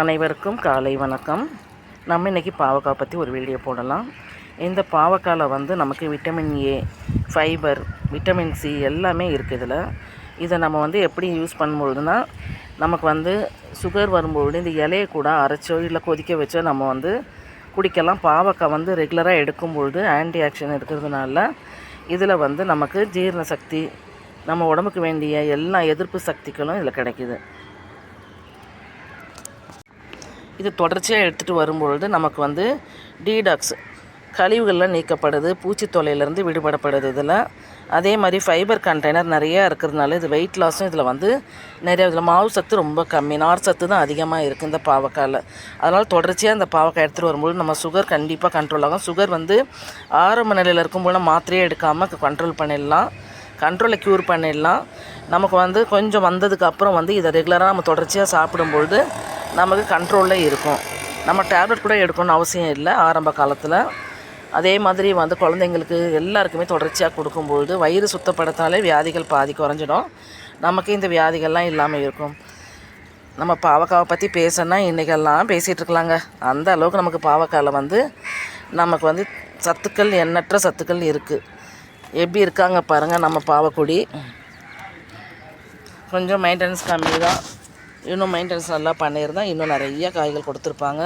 அனைவருக்கும் காலை வணக்கம். நம்ம இன்றைக்கி பாவக்காய் பற்றி ஒரு வீடியோ போடலாம். இந்த பாவக்காயில் நமக்கு vitamin A, fibre, vitamin C எல்லாமே இருக்குது. இதை நம்ம எப்படி யூஸ் பண்ணும்பொழுதுனா, நமக்கு சுகர் வரும்பொழுது இந்த இலையை கூட அரைச்சோ இல்லை கொதிக்க வச்சோ நம்ம குடிக்கலாம். பாவக்காய் ரெகுலராக எடுக்கும்பொழுது ஆன்டி ஆக்ஷன் இருக்கிறதுனால இதில் நமக்கு ஜீரண சக்தி, நம்ம உடம்புக்கு வேண்டிய எல்லா எதிர்ப்பு சக்திகளும் இதில் கிடைக்கிது. இது தொடர்ச்சியாக எடுத்துகிட்டு வரும்பொழுது நமக்கு டீடாக்ஸ் கழிவுகள்லாம் நீக்கப்படுது, பூச்சி தொல்லையிலேருந்து விடுபடப்படுது. அதே மாதிரி ஃபைபர் கண்டெய்னர் நிறையா இருக்கிறதுனால இது வெயிட் லாஸும் நிறையா. இதில் மாவு சத்து ரொம்ப கம்மி, நார் சத்து தான் அதிகமாக இருக்குது இந்த பாவக்காயில். அதனால் தொடர்ச்சியாக இந்த பாவக்காய் எடுத்துகிட்டு வரும்போது நம்ம சுகர் கண்டிப்பாக கண்ட்ரோல் ஆகும். சுகர் ஆரம்ப நிலையில் இருக்கும்போது மாத்திரையே எடுக்காமல் கண்ட்ரோல் பண்ணிடலாம், கண்ட்ரோலை க்யூர் பண்ணிடலாம். நமக்கு கொஞ்சம் வந்ததுக்கப்புறம் இதை ரெகுலராக நம்ம தொடர்ச்சியாக சாப்பிடும்பொழுது நமக்கு கண்ட்ரோலில் இருக்கும். நம்ம டேப்லெட் கூட எடுக்கணும்னு அவசியம் இல்லை ஆரம்ப காலத்தில். அதே மாதிரி குழந்தைங்களுக்கு எல்லாருக்குமே தொடர்ச்சியாக கொடுக்கும்பொழுது வயிறு சுத்தப்படுத்தாலே வியாதிகள் பாதி குறைஞ்சிடும். நமக்கு இந்த வியாதிகள்லாம் இல்லாமல் இருக்கும். நம்ம பாவக்காவை பற்றி பேசணுன்னா இன்றைக்கெல்லாம் பேசிகிட்டு இருக்கலாங்க. அந்த அளவுக்கு நமக்கு பாவக்காயில் நமக்கு சத்துக்கள், எண்ணற்ற சத்துக்கள் இருக்குது. எப்படி இருக்காங்க பாருங்கள். நம்ம பாவக்கொடி கொஞ்சம் மெயின்டெனன்ஸ் கம்மி தான். இன்னும் மெயின்டெனன்ஸ் நல்லா பண்ணியிருந்தால் இன்னும் நிறைய காய்கள் கொடுத்துருப்பாங்க.